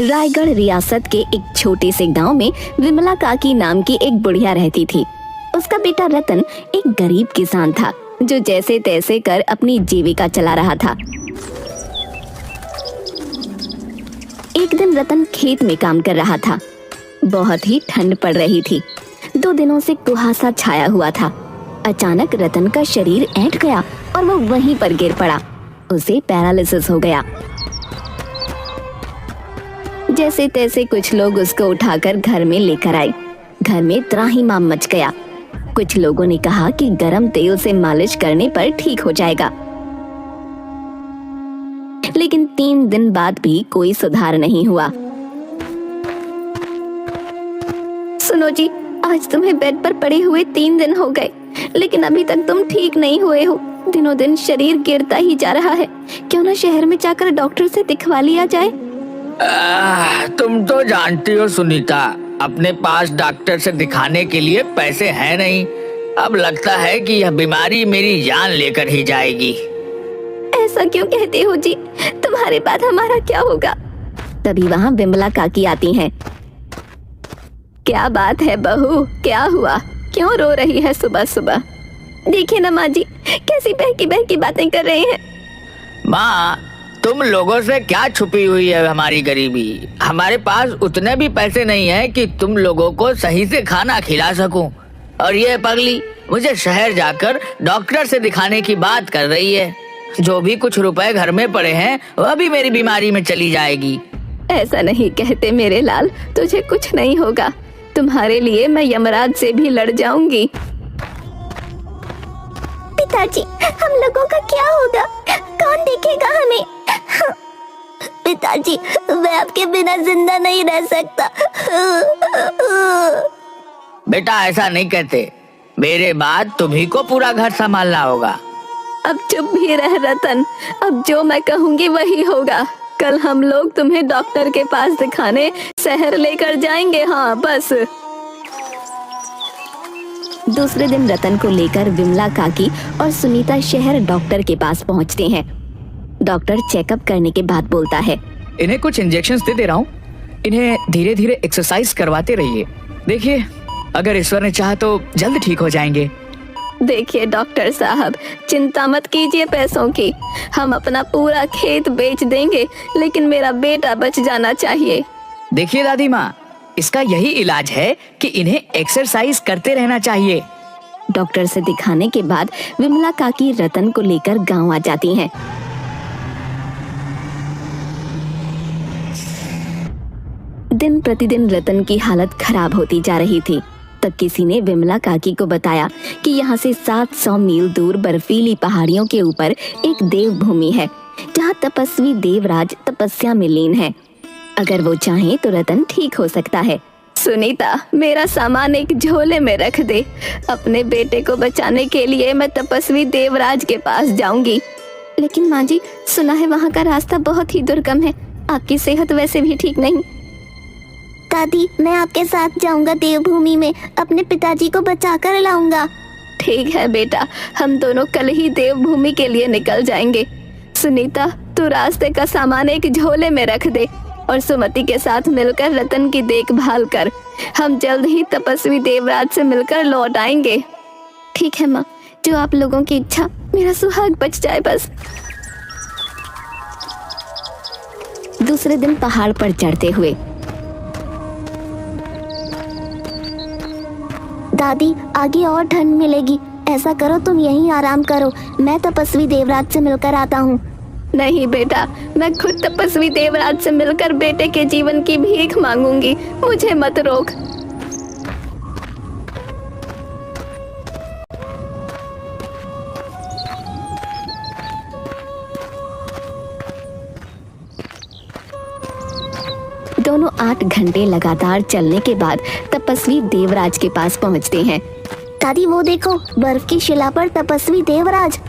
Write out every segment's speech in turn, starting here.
रायगढ़ रियासत के एक छोटे से गांव में विमला काकी नाम की एक बुढ़िया रहती थी। उसका बेटा रतन एक गरीब किसान था जो जैसे तैसे कर अपनी जीविका चला रहा था। एक दिन रतन खेत में काम कर रहा था। बहुत ही ठंड पड़ रही थी। 2 दिनों से कुहासा छाया हुआ था। अचानक रतन का शरीर ऐंठ गया और वो वहीं पर गिर पड़ा। उसे पैरालिसिस हो गया। जैसे तैसे कुछ लोग उसको उठाकर घर में लेकर आए। घर में त्राहिमाम मच गया। कुछ लोगों ने कहा कि गरम तेल से मालिश करने पर ठीक हो जाएगा, लेकिन 3 दिन बाद भी कोई सुधार नहीं हुआ। सुनो जी, आज तुम्हें बेड पर पड़े हुए 3 दिन हो गए, लेकिन अभी तक तुम ठीक नहीं हुए हो। दिनों दिन शरीर गिरता ही जा रहा है। क्यों ना शहर में जाकर डॉक्टर से दिखवा लिया जाए। तुम तो जानती हो सुनीता, अपने पास डॉक्टर से दिखाने के लिए पैसे हैं नहीं। अब लगता है कि यह बीमारी मेरी जान लेकर ही जाएगी। ऐसा क्यों कहते हो जी? तुम्हारे बाद हमारा क्या होगा? तभी वहाँ विमला काकी आती हैं। क्या बात है बहू, क्या हुआ? क्यों रो रही है सुबह सुबह? देखिए ना माँ जी, कैसी बहकी बहकी बातें कर रहे हैं। माँ, तुम लोगों से क्या छुपी हुई है हमारी गरीबी? हमारे पास उतने भी पैसे नहीं है कि तुम लोगों को सही से खाना खिला सकूं। और ये पगली मुझे शहर जाकर डॉक्टर से दिखाने की बात कर रही है। जो भी कुछ रुपए घर में पड़े हैं वह भी मेरी बीमारी में चली जाएगी। ऐसा नहीं कहते मेरे लाल, तुझे कुछ नहीं होगा। तुम्हारे लिए मैं यमराज से भी लड़ जाऊंगी। पिताजी, हम लोगों का क्या होगा? कौन देखेगा हमें? पिताजी, मैं आपके बिना जिंदा नहीं रह सकता। बेटा, ऐसा नहीं कहते। मेरे बाद तुम्ही को पूरा घर संभालना होगा। अब चुप भी रह रतन, अब जो मैं कहूँगी वही होगा। कल हम लोग तुम्हें डॉक्टर के पास दिखाने शहर लेकर जाएंगे। हाँ बस। दूसरे दिन रतन को लेकर विमला काकी और सुनीता शहर डॉक्टर के पास पहुंचते हैं। डॉक्टर चेकअप करने के बाद बोलता है, इन्हें कुछ इंजेक्शंस दे रहा हूँ। इन्हें धीरे धीरे एक्सरसाइज करवाते रहिए। देखिए, अगर ईश्वर ने चाहा तो जल्द ठीक हो जाएंगे। देखिए डॉक्टर साहब, चिंता मत कीजिए पैसों की। हम अपना पूरा खेत बेच देंगे, लेकिन मेरा बेटा बच जाना चाहिए। देखिए दादी माँ, इसका यही इलाज है कि इन्हें एक्सरसाइज करते रहना चाहिए। डॉक्टर से दिखाने के बाद विमला काकी रतन को लेकर गांव आ जाती हैं। दिन प्रतिदिन रतन की हालत खराब होती जा रही थी। तब किसी ने विमला काकी को बताया कि यहाँ से 700 मील दूर बर्फीली पहाड़ियों के ऊपर एक देव भूमि है, जहाँ तपस्वी देवराज तपस्या में लीन है। अगर वो चाहे तो रतन ठीक हो सकता है। सुनीता, मेरा सामान एक झोले में रख दे। अपने बेटे को बचाने के लिए मैं तपस्वी देवराज के पास जाऊंगी। लेकिन माँ जी, सुना है वहाँ का रास्ता बहुत ही दुर्गम है। आपकी सेहत वैसे भी ठीक नहीं। दादी, मैं आपके साथ जाऊंगा देवभूमि में, अपने पिताजी को बचा कर लाऊंगा। ठीक है बेटा, हम दोनों कल ही देवभूमि के लिए निकल जाएंगे। सुनीता, तू रास्ते का सामान एक झोले में रख दे और सुमति के साथ मिलकर रतन की देखभाल कर। हम जल्द ही तपस्वी देवराज से मिलकर लौट आएंगे। ठीक है माँ, जो आप लोगों की इच्छा। मेरा सुहाग बच जाए बस। दूसरे दिन पहाड़ पर चढ़ते हुए, दादी, आगे और ठंड मिलेगी। ऐसा करो, तुम यहीं आराम करो, मैं तपस्वी देवराज से मिलकर आता हूँ। नहीं बेटा, मैं खुद तपस्वी देवराज से मिलकर बेटे के जीवन की भीख मांगूंगी। मुझे मत रोक। दोनों 8 घंटे लगातार चलने के बाद तपस्वी देवराज के पास पहुंचते हैं। दादी, वो देखो, बर्फ की शिला पर तपस्वी देवराज।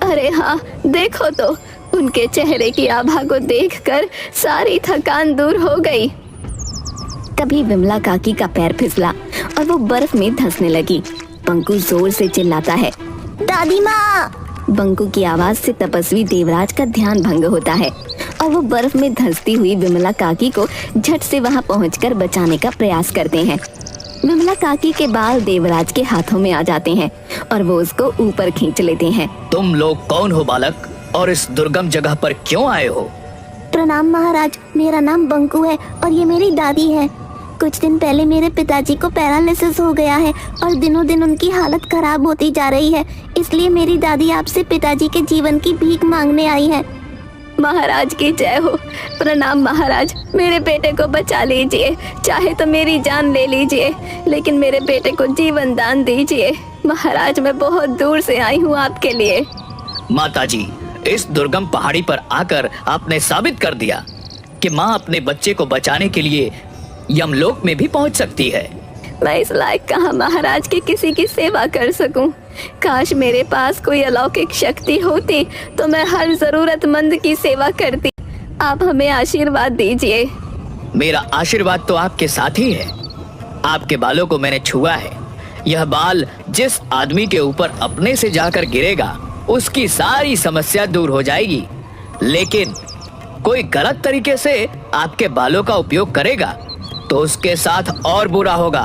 अरे हाँ, देखो तो, उनके चेहरे की आभा को देखकर सारी थकान दूर हो गई। तभी विमला काकी का पैर फिसला और वो बर्फ में धंसने लगी। बंकू जोर से चिल्लाता है, दादी माँ। बंकू की आवाज से तपस्वी देवराज का ध्यान भंग होता है और वो बर्फ में धंसती हुई विमला काकी को झट से वहां पहुंचकर बचाने का प्रयास करते हैं। विमला काकी के बाल देवराज के हाथों में आ जाते हैं और वो उसको ऊपर खींच लेते हैं। तुम लोग कौन हो बालक, और इस दुर्गम जगह पर क्यों आए हो? प्रणाम महाराज, मेरा नाम बंकू है और ये मेरी दादी है। कुछ दिन पहले मेरे पिताजी को पैरालिसिस हो गया है और दिनों दिन उनकी हालत खराब होती जा रही है, इसलिए मेरी दादी आपसे पिताजी के जीवन की भीख मांगने आई है। महाराज की जय हो। प्रणाम महाराज, मेरे बेटे को बचा लीजिए, चाहे तो मेरी जान ले लीजिए, लेकिन मेरे बेटे को जीवन दान दीजिए। महाराज, मैं बहुत दूर से आई हूँ आपके लिए। माताजी, इस दुर्गम पहाड़ी पर आकर आपने साबित कर दिया कि माँ अपने बच्चे को बचाने के लिए यमलोक में भी पहुँच सकती है। मैं इस लायक कहाँ महाराज की किसी की सेवा कर सकूं। काश मेरे पास कोई अलौकिक शक्ति होती तो मैं हर जरूरतमंद की सेवा करती। आप हमें आशीर्वाद दीजिए। मेरा आशीर्वाद तो आपके साथ ही है। आपके बालों को मैंने छुआ है। यह बाल जिस आदमी के ऊपर अपने से जाकर गिरेगा उसकी सारी समस्या दूर हो जाएगी, लेकिन कोई गलत तरीके से आपके बालों का उपयोग करेगा तो उसके साथ और बुरा होगा।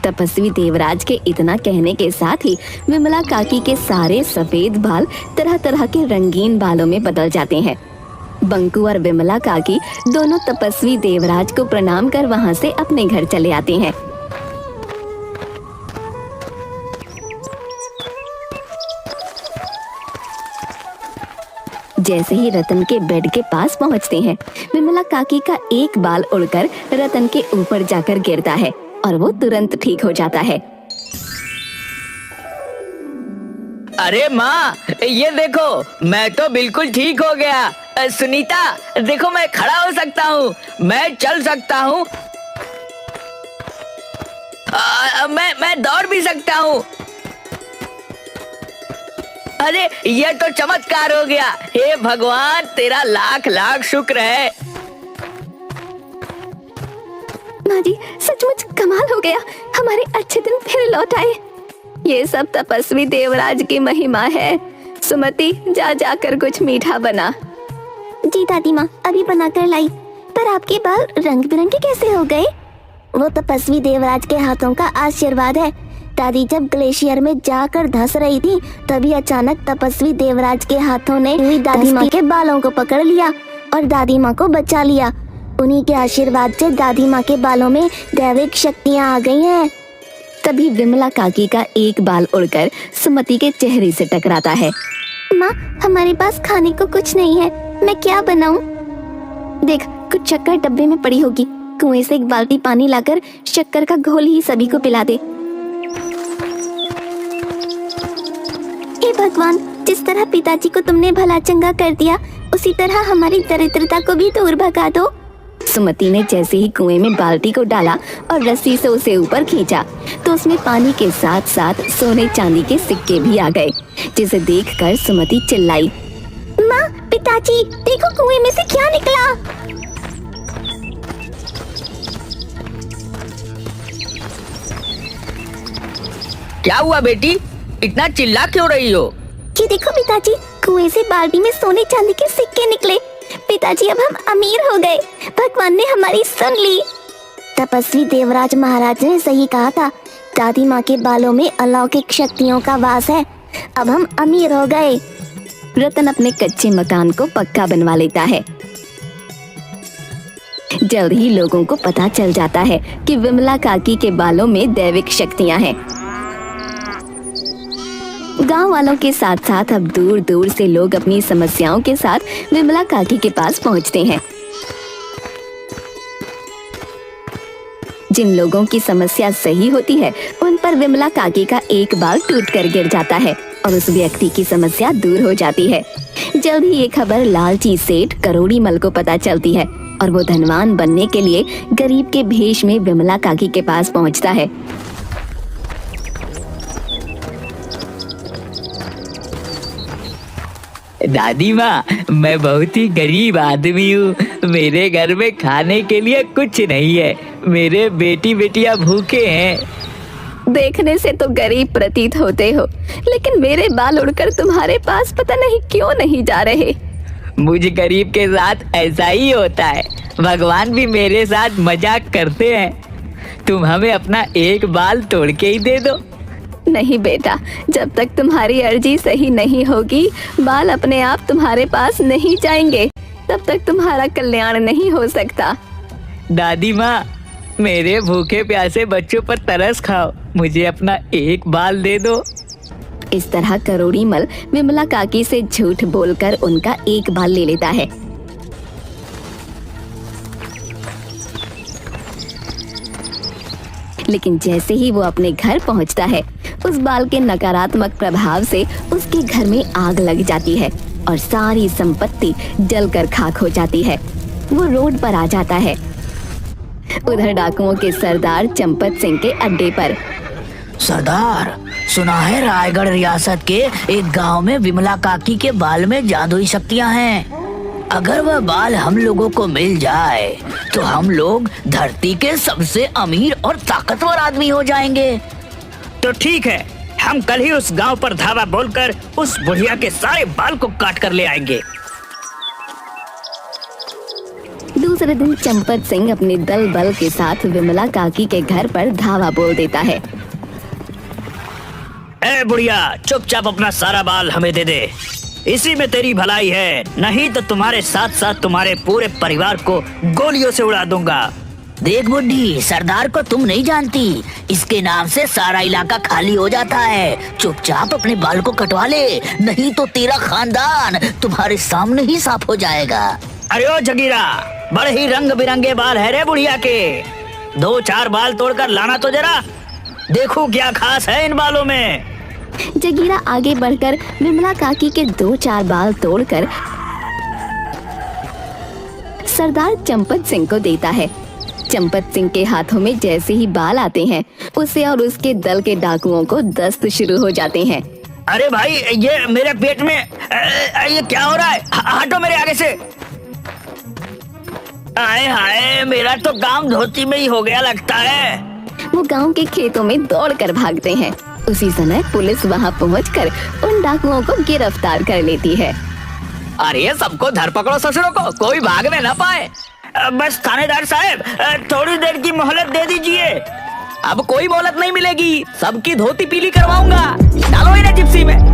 तपस्वी देवराज के इतना कहने के साथ ही विमला काकी के सारे सफेद बाल तरह तरह के रंगीन बालों में बदल जाते हैं। बंकू और विमला काकी दोनों तपस्वी देवराज को प्रणाम कर वहां से अपने घर चले आते हैं। जैसे ही रतन के बेड के पास पहुंचते हैं, विमला काकी का एक बाल उड़कर रतन के ऊपर जाकर गिरता है और वो तुरंत ठीक हो जाता है। अरे माँ, ये देखो, मैं तो बिल्कुल ठीक हो गया। सुनीता, देखो मैं खड़ा हो सकता हूँ, मैं चल सकता हूँ, मैं दौड़ भी सकता हूँ। अरे ये तो चमत्कार हो गया। हे भगवान, तेरा लाख लाख शुक्र है। माँ जी, सचमुच कमाल हो गया, हमारे अच्छे दिन फिर लौट आए। ये सब तपस्वी देवराज की महिमा है। सुमति, जा जाकर कुछ मीठा बना। जी दादी माँ, अभी बनाकर लाई। पर आपके बाल रंग बिरंगे कैसे हो गए? वो तपस्वी देवराज के हाथों का आशीर्वाद है। दादी जब ग्लेशियर में जाकर धंस रही थी तभी अचानक तपस्वी देवराज के हाथों ने हुई दादी माँ के बालों को पकड़ लिया और दादी माँ को बचा लिया। उन्हीं के आशीर्वाद से दादी माँ के बालों में दैविक शक्तियाँ आ गई हैं। तभी विमला काकी का एक बाल उड़कर सुमति के चेहरे से टकराता है। माँ, हमारे पास खाने को कुछ नहीं है, मैं क्या बनाऊं? देख, कुछ शक्कर डब्बे में पड़ी होगी, कुएं से एक बाल्टी पानी लाकर शक्कर का घोल ही सभी को पिला दे। हे भगवान, जिस तरह पिताजी को तुमने भला चंगा कर दिया उसी तरह हमारी दरिद्रता को भी दूर भगा दो। सुमति ने जैसे ही कुएं में बाल्टी को डाला और रस्सी से उसे ऊपर खींचा तो उसमें पानी के साथ साथ सोने चांदी के सिक्के भी आ गए, जिसे देखकर सुमति चिल्लाई, माँ, पिताजी देखो कुएं में से क्या निकला। क्या हुआ बेटी, इतना चिल्ला क्यों रही हो? ये देखो पिताजी, कुएं से बाल्टी में सोने चांदी के सिक्के निकले। पिताजी, अब हम अमीर हो गए, भगवान ने हमारी सुन ली। तपस्वी देवराज महाराज ने सही कहा था, दादी माँ के बालों में अलौकिक शक्तियों का वास है। अब हम अमीर हो गए। रतन अपने कच्चे मकान को पक्का बनवा लेता है। जल्द ही लोगों को पता चल जाता है कि विमला काकी के बालों में दैविक शक्तियां हैं। गांव वालों के साथ साथ अब दूर दूर से लोग अपनी समस्याओं के साथ विमला काकी के पास पहुंचते हैं। जिन लोगों की समस्या सही होती है उन पर विमला काकी का एक बाल टूटकर गिर जाता है और उस व्यक्ति की समस्या दूर हो जाती है। जल्द ही ये खबर लालची सेठ करोड़ी मल को पता चलती है और वो धनवान बनने के लिए गरीब के भेष में विमला काकी के पास पहुंचता है। दादी माँ, मैं बहुत ही गरीब आदमी हूँ। मेरे घर में खाने के लिए कुछ नहीं है। मेरे बेटी बेटियाँ भूखे हैं। देखने से तो गरीब प्रतीत होते हो, लेकिन मेरे बाल उड़कर तुम्हारे पास पता नहीं क्यों नहीं जा रहे। मुझ गरीब के साथ ऐसा ही होता है, भगवान भी मेरे साथ मजाक करते हैं। तुम हमें अपना एक बाल तोड़ के ही दे दो। नहीं बेटा, जब तक तुम्हारी अर्जी सही नहीं होगी बाल अपने आप तुम्हारे पास नहीं जाएंगे, तब तक तुम्हारा कल्याण नहीं हो सकता। दादी माँ, मेरे भूखे प्यासे बच्चों पर तरस खाओ, मुझे अपना एक बाल दे दो। इस तरह करोड़ीमल विमला काकी से झूठ बोलकर उनका एक बाल ले लेता है। लेकिन जैसे ही वो अपने घर पहुंचता है, उस बाल के नकारात्मक प्रभाव से उसके घर में आग लग जाती है और सारी संपत्ति जलकर खाक हो जाती है। वो रोड पर आ जाता है। उधर डाकुओं के सरदार चंपत सिंह के अड्डे पर। सरदार, सुना है रायगढ़ रियासत के एक गांव में विमला काकी के बाल में जादुई शक्तियां हैं। अगर वह बाल हम लोगों को मिल जाए तो हम लोग धरती के सबसे अमीर और ताकतवर आदमी हो जाएंगे। तो ठीक है, हम कल ही उस गांव पर धावा बोलकर उस बुढ़िया के सारे बाल को काट कर ले आएंगे। दूसरे दिन चंपत सिंह अपने दल बल के साथ विमला काकी के घर पर धावा बोल देता है। ए बुढ़िया, चुपचाप अपना सारा बाल हमें दे दे, इसी में तेरी भलाई है, नहीं तो तुम्हारे साथ साथ तुम्हारे पूरे परिवार को गोलियों से उड़ा दूंगा। देख बुड्ढी, सरदार को तुम नहीं जानती, इसके नाम से सारा इलाका खाली हो जाता है। चुपचाप अपने बाल को कटवा ले, नहीं तो तेरा खानदान तुम्हारे सामने ही साफ हो जाएगा। अरे ओ जगीरा, बड़े ही रंग बिरंगे बाल है रे बुढ़िया के, 2-4 बाल तोड़कर लाना तो जरा, देखो क्या खास है इन बालों में। जगीरा आगे बढ़कर विमला काकी के 2-4 बाल तोड़कर सरदार चंपत सिंह को देता है। चंपत सिंह के हाथों में जैसे ही बाल आते हैं, उसे और उसके दल के डाकुओं को दस्त शुरू हो जाते हैं। अरे भाई, ये मेरे पेट में ये क्या हो रहा है? हटो मेरे आगे से। आए हाय, मेरा तो काम धोती में ही हो गया लगता है। वो गांव के खेतों में दौड़कर भागते हैं। उसी समय पुलिस वहां पहुंचकर उन डाकुओं को गिरफ्तार कर लेती है। अरे सबको धर पकड़ो ससुरों को, कोई भागने न पाए। बस थानेदार साहब, थोड़ी देर की मोहलत दे दीजिए। अब कोई मोहलत नहीं मिलेगी, सबकी धोती पीली करवाऊंगा। डालो इन्हें जिप्सी में।